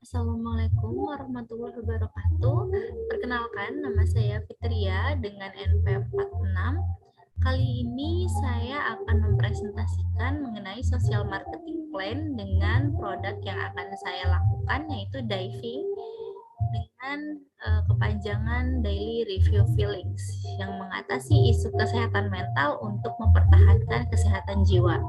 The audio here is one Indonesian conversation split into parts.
Assalamualaikum warahmatullahi wabarakatuh. Perkenalkan, nama saya Fitria dengan NP46. Kali ini saya akan mempresentasikan mengenai social marketing plan dengan produk yang akan saya lakukan, yaitu diving dengan kepanjangan daily review feelings yang mengatasi isu kesehatan mental untuk mempertahankan kesehatan jiwa.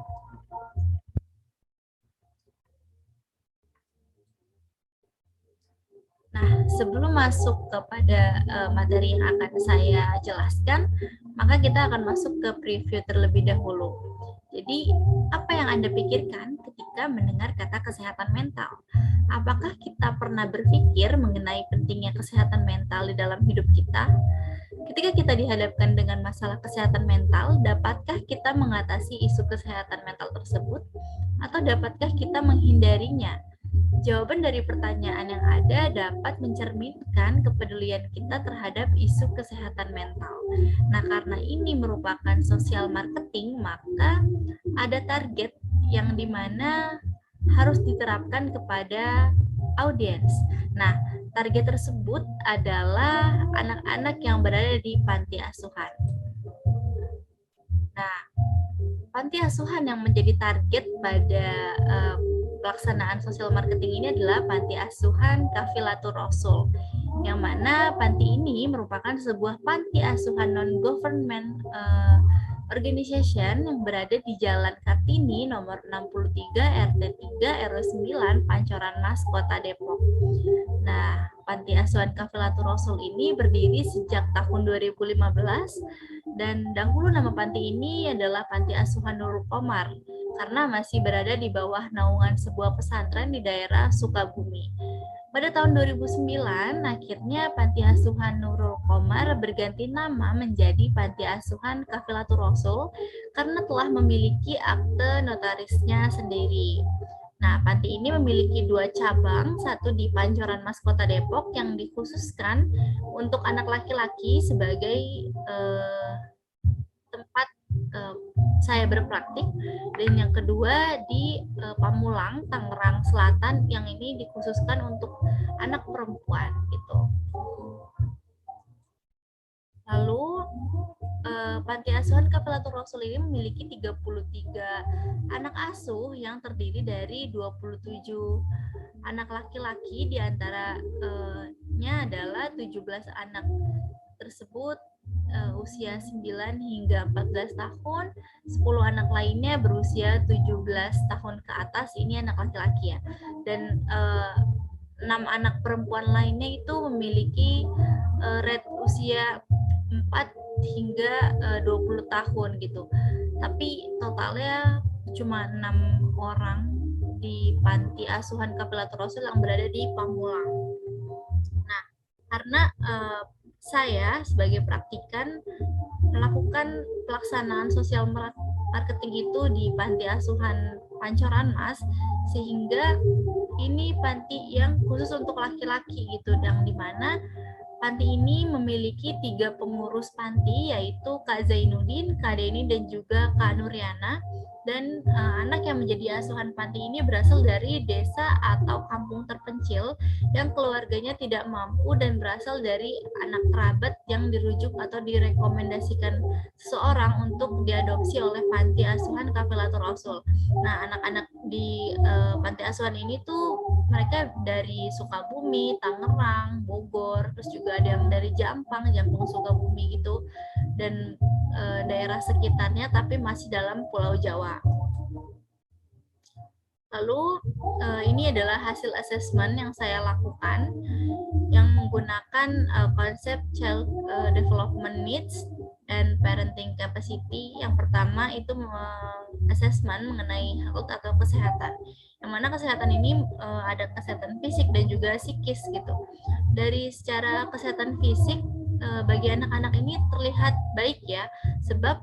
Nah, sebelum masuk kepada materi yang akan saya jelaskan, maka kita akan masuk ke preview terlebih dahulu. Jadi, apa yang Anda pikirkan ketika mendengar kata kesehatan mental? Apakah kita pernah berpikir mengenai pentingnya kesehatan mental di dalam hidup kita? Ketika kita dihadapkan dengan masalah kesehatan mental, dapatkah kita mengatasi isu kesehatan mental tersebut? Atau dapatkah kita menghindarinya? Jawaban dari pertanyaan yang ada dapat mencerminkan kepedulian kita terhadap isu kesehatan mental. Nah, karena ini merupakan social marketing, maka ada target yang dimana harus diterapkan kepada audiens. Nah, target tersebut adalah anak-anak yang berada di panti asuhan. Nah, panti asuhan yang menjadi target pada pelaksanaan sosial marketing ini adalah Panti Asuhan Kafilatur Rasul, yang mana panti ini merupakan sebuah panti asuhan non-government organization yang berada di Jalan Kartini nomor 63 RT 3 RW 9 Pancoran Mas, Kota Depok. Nah, Panti Asuhan Kafilatur Rasul ini berdiri sejak tahun 2015 dan dahulu nama panti ini adalah Panti Asuhan Nurul Komar karena masih berada di bawah naungan sebuah pesantren di daerah Sukabumi. Pada tahun 2009, akhirnya Panti Asuhan Nurul Komar berganti nama menjadi Panti Asuhan Kafilatur Rasul karena telah memiliki akte notarisnya sendiri. Nah, panti ini memiliki 2 cabang, satu di Pancoran Mas, Kota Depok yang dikhususkan untuk anak laki-laki sebagai tempat saya berpraktik, dan yang kedua di Pamulang, Tangerang Selatan yang ini dikhususkan untuk anak perempuan gitu. Lalu Panti Asuhan Kafilatur Rasul ini memiliki 33 anak asuh yang terdiri dari 27 anak laki-laki, diantaranya adalah 17 anak tersebut usia 9 hingga 14 tahun, 10 anak lainnya berusia 17 tahun ke atas, ini anak laki-laki ya, dan 6 anak perempuan lainnya itu memiliki rate usia 4 hingga 20 tahun gitu. Tapi totalnya cuma 6 orang di Panti Asuhan Kafilatur Rasul yang berada di Pamulang. Nah, karena saya sebagai praktikan melakukan pelaksanaan sosial marketing itu di Panti Asuhan Pancoran Mas, sehingga ini panti yang khusus untuk laki-laki gitu, yang dimana panti ini memiliki 3 pengurus panti, yaitu Kak Zainuddin, Kak Deni, dan juga Kak Nuriana. Dan anak yang menjadi asuhan panti ini berasal dari desa atau kampung terpencil yang keluarganya tidak mampu dan berasal dari anak kerabat yang dirujuk atau direkomendasikan seseorang untuk diadopsi oleh Panti Asuhan Kafilatur Rasul. Nah, anak-anak di panti asuhan ini tuh mereka dari Sukabumi, Tangerang, Bogor, terus juga ada yang dari Jampang Sukabumi gitu, dan daerah sekitarnya, tapi masih dalam Pulau Jawa. Lalu ini adalah hasil assessment yang saya lakukan yang menggunakan konsep child development needs and parenting capacity. Yang pertama itu assessment mengenai health atau kesehatan. Yang mana kesehatan ini ada kesehatan fisik dan juga psikis gitu. Dari secara kesehatan fisik, bagi anak-anak ini terlihat baik ya, sebab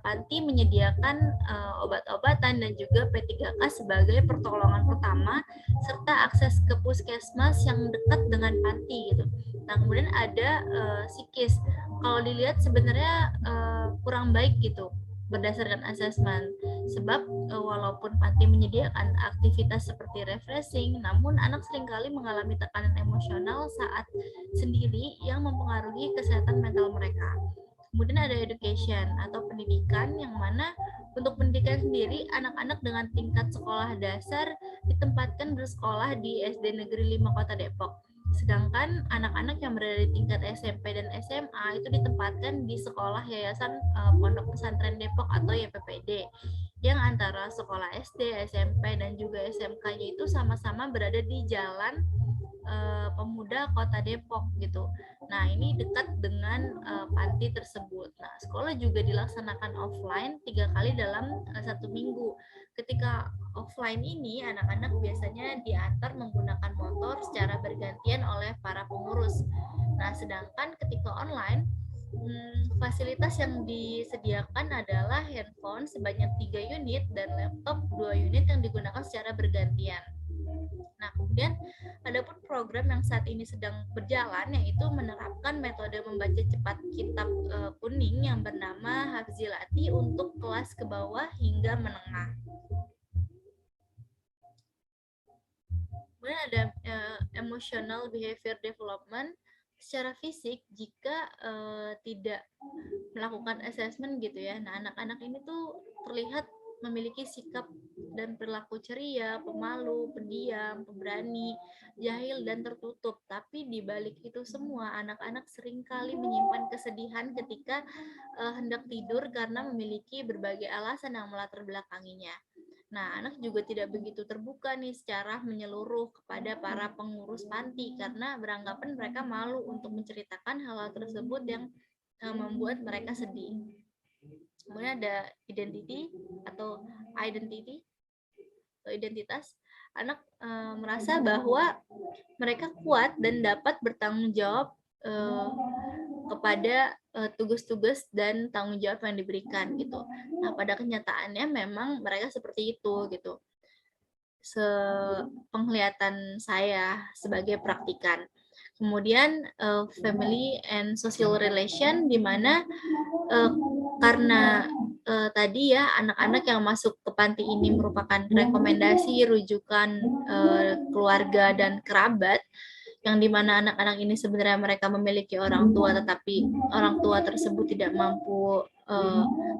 panti menyediakan obat-obatan dan juga P3K sebagai pertolongan pertama, serta akses ke puskesmas yang dekat dengan panti gitu. Nah, kemudian ada psikis. Kalau dilihat sebenarnya kurang baik gitu berdasarkan asesmen, Sebab walaupun panti menyediakan aktivitas seperti refreshing, namun anak seringkali mengalami tekanan emosional saat sendiri yang mempengaruhi kesehatan mental mereka. Kemudian ada education atau pendidikan, yang mana untuk pendidikan sendiri anak-anak dengan tingkat sekolah dasar ditempatkan bersekolah di SD Negeri 5 Kota Depok. Sedangkan anak-anak yang berada di tingkat SMP dan SMA itu ditempatkan di sekolah Yayasan Pondok Pesantren Depok atau YPPD, yang antara sekolah SD, SMP, dan juga SMK-nya itu sama-sama berada di Jalan Pemuda Kota Depok gitu. Nah, ini dekat dengan panti tersebut. Nah, sekolah juga dilaksanakan offline 3 kali dalam 1 minggu. Ketika offline ini, anak-anak biasanya diantar menggunakan motor secara bergantian oleh para pengurus. Nah, sedangkan ketika online, fasilitas yang disediakan adalah handphone sebanyak 3 unit dan laptop 2 unit yang digunakan secara bergantian. Nah, kemudian adapun program yang saat ini sedang berjalan, yaitu menerapkan metode membaca cepat kitab kuning yang bernama Hafzilati untuk kelas ke bawah hingga menengah. Kemudian ada emotional behavior development. Secara fisik, jika tidak melakukan assessment gitu ya, nah anak-anak ini tuh terlihat memiliki sikap dan perilaku ceria, pemalu, pendiam, pemberani, jahil, dan tertutup. Tapi di balik itu semua, anak-anak seringkali menyimpan kesedihan ketika hendak tidur karena memiliki berbagai alasan yang melatar belakanginya. Nah, anak juga tidak begitu terbuka nih secara menyeluruh kepada para pengurus panti karena beranggapan mereka malu untuk menceritakan hal-hal tersebut yang membuat mereka sedih. Kemudian ada identity atau identitas. Anak merasa bahwa mereka kuat dan dapat bertanggung jawab kepada tugas-tugas dan tanggung jawab yang diberikan gitu. Nah, pada kenyataannya memang mereka seperti itu gitu. Sepenglihatan saya sebagai praktikan. Kemudian family and social relation, di mana karena tadi ya anak-anak yang masuk ke panti ini merupakan rekomendasi rujukan keluarga dan kerabat, yang dimana anak-anak ini sebenarnya mereka memiliki orang tua, tetapi orang tua tersebut tidak mampu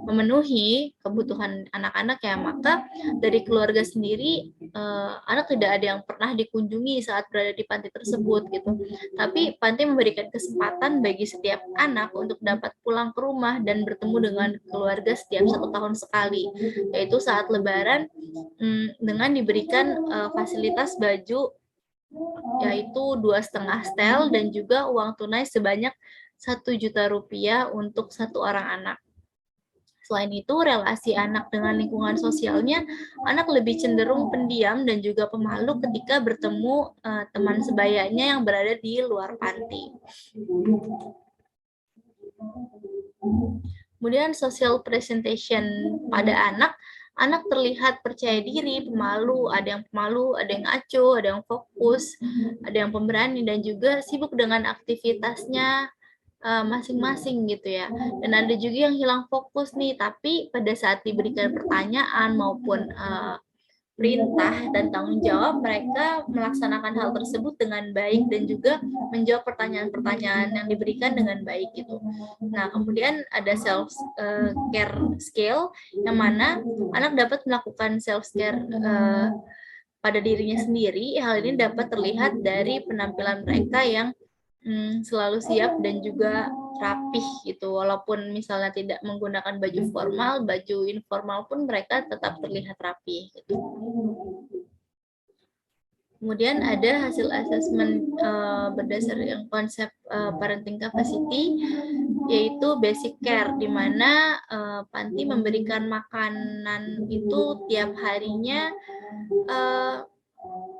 memenuhi kebutuhan anak-anak ya, maka dari keluarga sendiri anak tidak ada yang pernah dikunjungi saat berada di panti tersebut gitu. Tapi panti memberikan kesempatan bagi setiap anak untuk dapat pulang ke rumah dan bertemu dengan keluarga setiap 1 tahun sekali, yaitu saat Lebaran, dengan diberikan fasilitas baju yaitu 2,5 setel dan juga uang tunai sebanyak 1 juta rupiah untuk 1 orang anak. Selain itu, relasi anak dengan lingkungan sosialnya, anak lebih cenderung pendiam dan juga pemalu ketika bertemu teman sebayanya yang berada di luar panti. Kemudian social presentation pada anak terlihat percaya diri, pemalu, ada yang pemalu, ada yang acuh, ada yang fokus, ada yang pemberani, dan juga sibuk dengan aktivitasnya masing-masing gitu ya. Dan ada juga yang hilang fokus nih, tapi pada saat diberikan pertanyaan maupun perintah dan tanggung jawab, mereka melaksanakan hal tersebut dengan baik dan juga menjawab pertanyaan-pertanyaan yang diberikan dengan baik gitu. Nah, kemudian ada self care skill, yang mana anak dapat melakukan self care pada dirinya sendiri. Hal ini dapat terlihat dari penampilan mereka yang selalu siap dan juga rapih gitu. Walaupun misalnya tidak menggunakan baju formal, baju informal pun mereka tetap terlihat rapih gitu. Kemudian ada hasil asesmen berdasarkan konsep parenting capacity, yaitu basic care, di mana panti memberikan makanan itu tiap harinya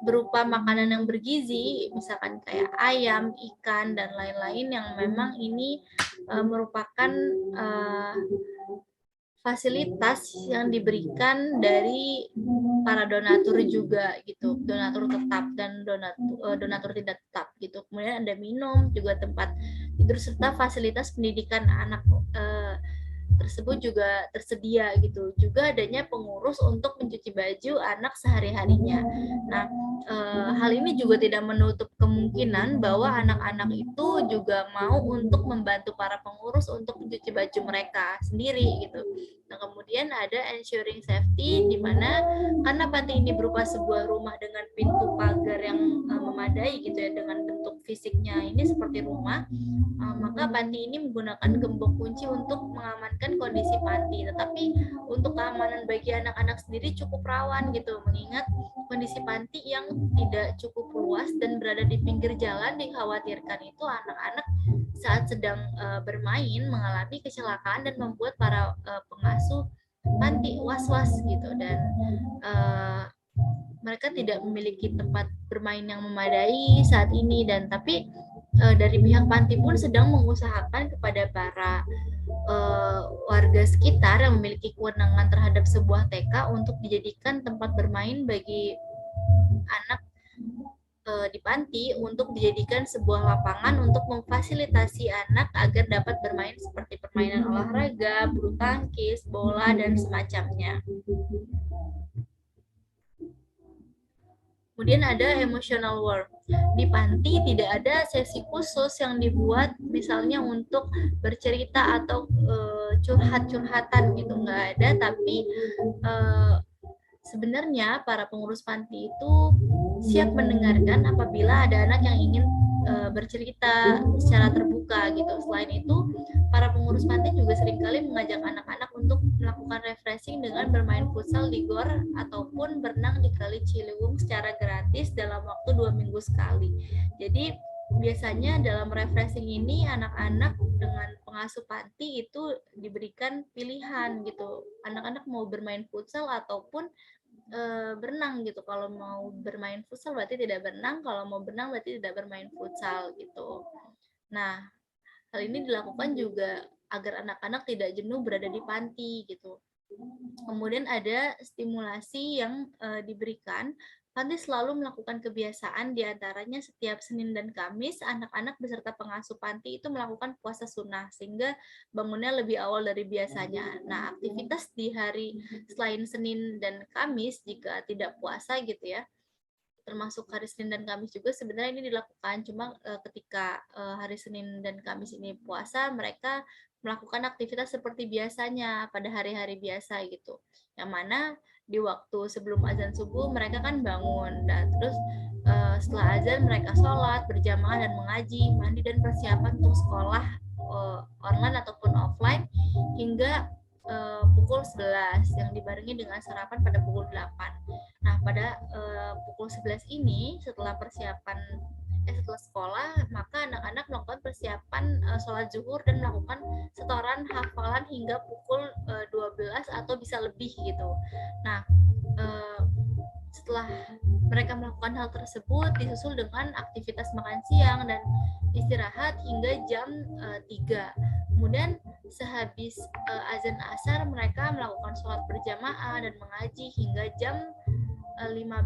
berupa makanan yang bergizi, misalkan kayak ayam, ikan, dan lain-lain, yang memang ini merupakan fasilitas yang diberikan dari para donatur juga gitu, donatur tetap dan donatur tidak tetap gitu. Kemudian ada minum, juga tempat tidur, serta fasilitas pendidikan anak tersebut juga tersedia gitu. Juga adanya pengurus untuk mencuci baju anak sehari-harinya. Nah, hal ini juga tidak menutup kemungkinan bahwa anak-anak itu juga mau untuk membantu para pengurus untuk mencuci baju mereka sendiri gitu. Nah, kemudian ada ensuring safety, di mana karena panti ini berupa sebuah rumah dengan pintu pagar yang memadai gitu ya, dengan bentuk fisiknya ini seperti rumah, maka panti ini menggunakan gembok kunci untuk mengamankan kondisi panti. Tetapi untuk keamanan bagi anak-anak sendiri cukup rawan gitu, mengingat kondisi panti yang tidak cukup luas dan berada di pinggir jalan, dikhawatirkan itu anak-anak saat sedang bermain mengalami kecelakaan dan membuat para pengasuh panti was-was gitu, dan mereka tidak memiliki tempat bermain yang memadai saat ini. Dan tapi dari pihak panti pun sedang mengusahakan kepada para warga sekitar yang memiliki kewenangan terhadap sebuah TK untuk dijadikan tempat bermain bagi anak di panti, untuk dijadikan sebuah lapangan untuk memfasilitasi anak agar dapat bermain seperti permainan olahraga, bulu tangkis, bola, dan semacamnya. Kemudian ada emotional work. Di panti tidak ada sesi khusus yang dibuat misalnya untuk bercerita atau curhat-curhatan gitu, nggak ada. Tapi sebenarnya para pengurus panti itu siap mendengarkan apabila ada anak yang ingin bercerita secara terbuka gitu. Selain itu, para pengurus panti juga seringkali mengajak anak-anak untuk melakukan refreshing dengan bermain futsal di gor ataupun berenang di Kali Ciliwung secara gratis dalam waktu 2 minggu sekali. Jadi biasanya dalam refreshing ini anak-anak dengan pengasuh panti itu diberikan pilihan gitu. Anak-anak mau bermain futsal ataupun berenang gitu. Kalau mau bermain futsal berarti tidak berenang, kalau mau berenang berarti tidak bermain futsal gitu. Nah, hal ini dilakukan juga agar anak-anak tidak jenuh berada di panti gitu. Kemudian ada stimulasi yang diberikan. Panti selalu melakukan kebiasaan, diantaranya setiap Senin dan Kamis anak-anak beserta pengasuh panti itu melakukan puasa sunnah, sehingga bangunnya lebih awal dari biasanya. Nah, aktivitas di hari selain Senin dan Kamis jika tidak puasa gitu ya, termasuk hari Senin dan Kamis juga sebenarnya ini dilakukan, cuma ketika hari Senin dan Kamis ini puasa, mereka melakukan aktivitas seperti biasanya pada hari-hari biasa gitu, yang mana di waktu sebelum azan subuh mereka kan bangun, dan terus setelah azan mereka sholat berjamaah dan mengaji, mandi dan persiapan untuk sekolah online ataupun offline hingga pukul 11 yang dibarengi dengan sarapan pada pukul 8. Nah, pada pukul 11 ini setelah setelah sekolah, maka anak-anak melakukan persiapan sholat zuhur dan melakukan setoran hafalan hingga pukul 12 atau bisa lebih gitu. Nah, setelah mereka melakukan hal tersebut disusul dengan aktivitas makan siang dan istirahat hingga jam 3. Kemudian sehabis azan asar mereka melakukan sholat berjamaah dan mengaji hingga jam 17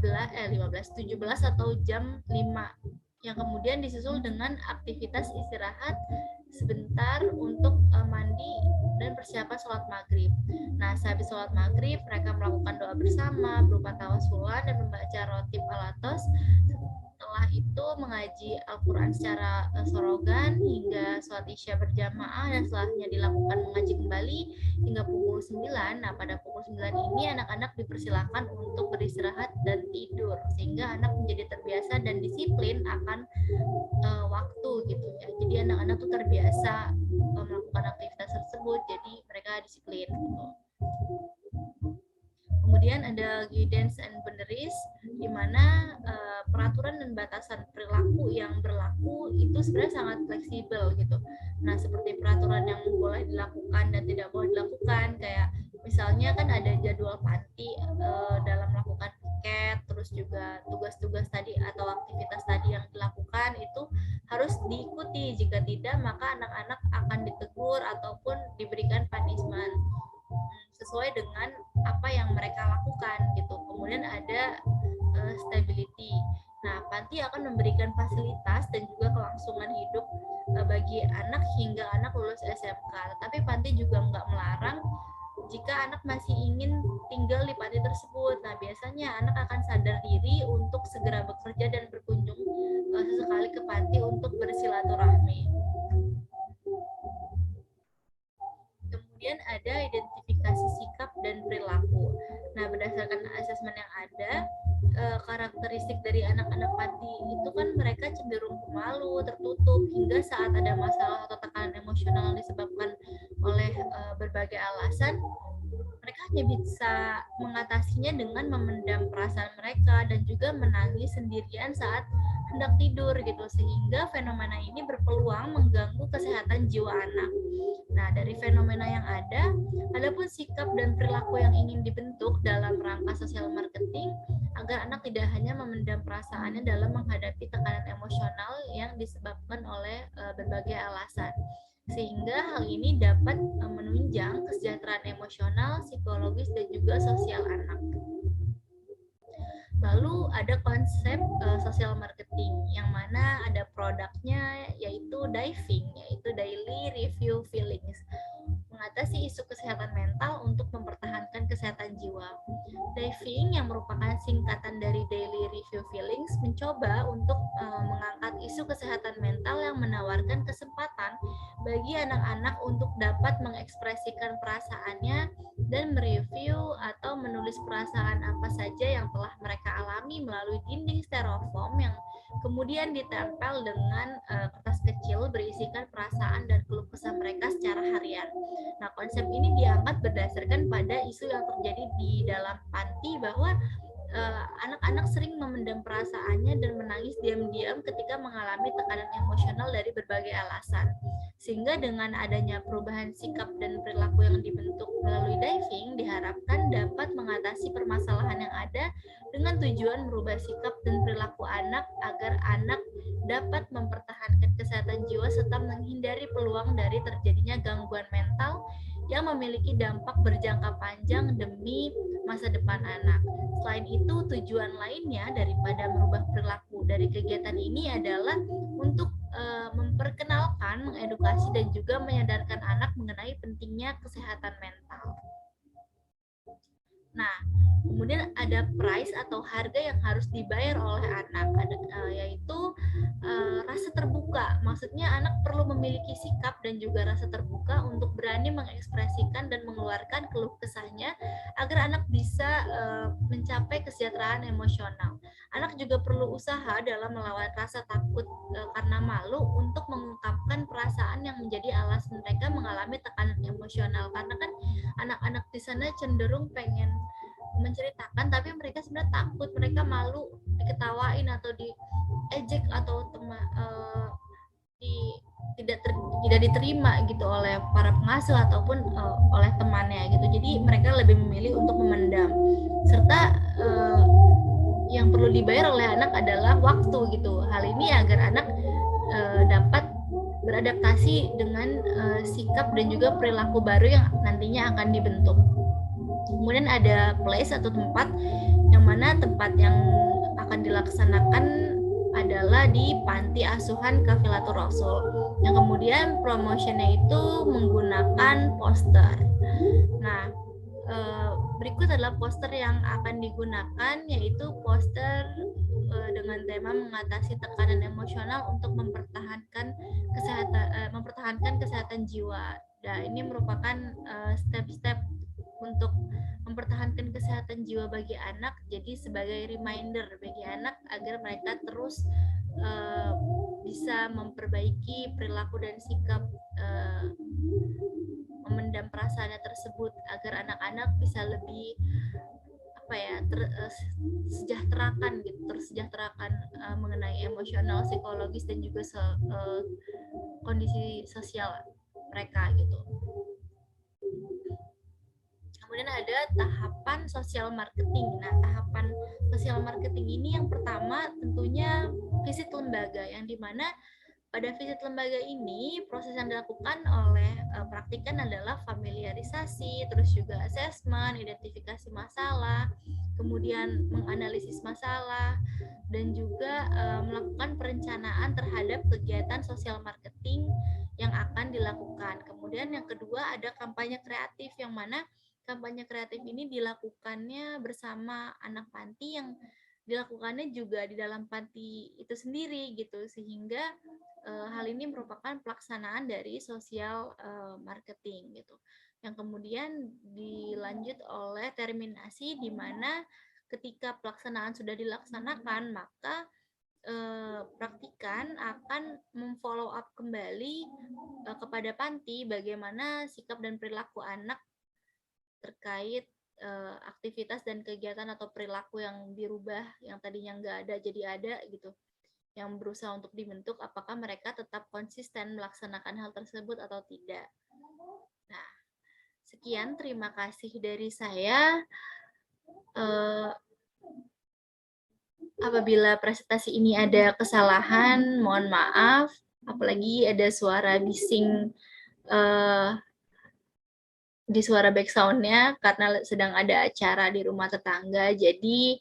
atau jam 5, yang kemudian disusul dengan aktivitas istirahat sebentar untuk mandi dan persiapan sholat maghrib. Nah, sehabis sholat maghrib mereka melakukan doa bersama berupa tawasulan dan membaca rotib alatos. Setelah itu mengaji Al-Quran secara sorogan hingga sholat isya berjamaah, dan setelahnya dilakukan mengaji kembali hingga pukul 9. Nah, pada pukul 9 ini anak-anak dipersilakan untuk beristirahat dan tidur, sehingga anak menjadi terbiasa dan disiplin akan waktu gitu ya. Jadi anak-anak tuh terbiasa melakukan aktivitas tersebut, jadi mereka disiplin gitu. Kemudian ada guidance and boundaries, di mana peraturan dan batasan perilaku yang berlaku itu sebenarnya sangat fleksibel gitu. Nah, seperti peraturan yang boleh dilakukan dan tidak boleh dilakukan, kayak misalnya kan ada jadwal panti dalam melakukan piket, terus juga tugas-tugas tadi atau aktivitas tadi yang dilakukan itu harus diikuti. Jika tidak, maka anak-anak akan ditegur ataupun diberikan punishment sesuai dengan apa yang mereka lakukan gitu. Kemudian ada stability. Nah, panti akan memberikan fasilitas dan juga kelangsungan hidup bagi anak hingga anak lulus SMK. Tetapi panti juga nggak melarang jika anak masih ingin tinggal di panti tersebut. Nah, biasanya anak akan sadar diri untuk segera bekerja dan berkunjung sesekali ke panti untuk bersilaturahmi. Kemudian ada identifikasi sikap dan perilaku. Nah, berdasarkan asesmen yang ada, karakteristik dari anak-anak panti itu kan mereka cenderung pemalu, tertutup, hingga saat ada masalah atau tekanan emosional yang disebabkan oleh berbagai alasan, mereka hanya bisa mengatasinya dengan memendam perasaan mereka dan juga menangis sendirian saat hendak tidur gitu, sehingga fenomena ini berpeluang mengganggu kesehatan jiwa anak. Nah, dari fenomena yang ada pun sikap dan perilaku yang ingin dibentuk dalam rangka sosial marketing agar anak tidak hanya memendam perasaannya dalam menghadapi tekanan emosional yang disebabkan oleh berbagai alasan, sehingga hal ini dapat menunjang kesejahteraan emosional, psikologis, dan juga sosial anak. Lalu ada konsep social marketing yang mana ada produknya yaitu diving, yaitu daily review feelings, mengatasi isu kesehatan mental untuk mempertahankan kesehatan jiwa. Diving yang merupakan singkatan dari daily review feelings mencoba untuk mengangkat isu kesehatan mental yang menawarkan kesempatan bagi anak-anak untuk dapat mengekspresikan perasaannya dan mereview atau menulis perasaan apa saja yang telah mereka alami melalui dinding styrofoam yang kemudian ditempel dengan kertas kecil berisikan perasaan dan keluh kesah mereka secara harian. Nah, konsep ini diangkat berdasarkan pada isu yang terjadi di dalam panti bahwa anak-anak sering memendam perasaannya dan menangis diam-diam ketika mengalami tekanan emosional dari berbagai alasan. Sehingga dengan adanya perubahan sikap dan perilaku yang dibentuk melalui diving diharapkan dapat mengatasi permasalahan yang ada dengan tujuan merubah sikap dan perilaku anak agar anak dapat mempertahankan kesehatan jiwa serta menghindari peluang dari terjadinya gangguan mental yang memiliki dampak berjangka panjang demi masa depan anak. Selain itu, tujuan lainnya daripada merubah perilaku dari kegiatan ini adalah untuk memperkenalkan, mengedukasi, dan juga menyadarkan anak mengenai pentingnya kesehatan mental. Nah, kemudian ada price atau harga yang harus dibayar oleh anak, yaitu rasa terbuka. Maksudnya anak perlu memiliki sikap dan juga rasa terbuka untuk berani mengekspresikan dan mengeluarkan keluh kesahnya agar anak bisa mencapai kesejahteraan emosional. Anak juga perlu usaha dalam melawan rasa takut karena malu untuk mengungkapkan perasaan yang menjadi alasan mereka mengalami tekanan emosional. Karena kan anak-anak di sana cenderung pengen menceritakan tapi mereka sebenarnya takut, mereka malu diketawain atau diejek atau tidak diterima gitu oleh para pengasuh ataupun oleh temannya gitu. Jadi mereka lebih memilih untuk memendam. Serta yang perlu dibayar oleh anak adalah waktu gitu. Hal ini agar anak dapat beradaptasi dengan sikap dan juga perilaku baru yang nantinya akan dibentuk. Kemudian ada place atau tempat yang mana tempat yang akan dilaksanakan adalah di Panti Asuhan Kafilatur Rasul. Yang kemudian promotionnya itu menggunakan poster. Nah, berikut adalah poster yang akan digunakan, yaitu poster dengan tema mengatasi tekanan emosional untuk mempertahankan kesehatan jiwa. Nah, ini merupakan step-step untuk mempertahankan kesehatan jiwa bagi anak, jadi sebagai reminder bagi anak agar mereka terus bisa memperbaiki perilaku dan sikap memendam perasaannya tersebut agar anak-anak bisa lebih tersejahterakan mengenai emosional, psikologis, dan juga kondisi sosial mereka gitu. Kemudian ada tahapan sosial marketing. Nah, tahapan sosial marketing ini yang pertama tentunya visit lembaga, yang dimana pada visit lembaga ini proses yang dilakukan oleh praktikan adalah familiarisasi, terus juga asesmen, identifikasi masalah, kemudian menganalisis masalah, dan juga melakukan perencanaan terhadap kegiatan sosial marketing yang akan dilakukan. Kemudian yang kedua ada kampanye kreatif, yang mana kampanye kreatif ini dilakukannya bersama anak panti, yang dilakukannya juga di dalam panti itu sendiri gitu, sehingga hal ini merupakan pelaksanaan dari sosial marketing gitu. Yang kemudian dilanjut oleh terminasi, di mana ketika pelaksanaan sudah dilaksanakan, maka praktikan akan memfollow up kembali kepada panti bagaimana sikap dan perilaku anak terkait aktivitas dan kegiatan atau perilaku yang dirubah, yang tadinya nggak ada jadi ada gitu, yang berusaha untuk dibentuk, apakah mereka tetap konsisten melaksanakan hal tersebut atau tidak. Nah, sekian, terima kasih dari saya. Apabila presentasi ini ada kesalahan, mohon maaf. Apalagi ada suara bising di suara background-nya karena sedang ada acara di rumah tetangga. Jadi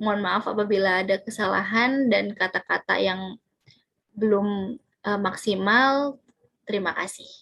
mohon maaf apabila ada kesalahan dan kata-kata yang belum maksimal. Terima kasih.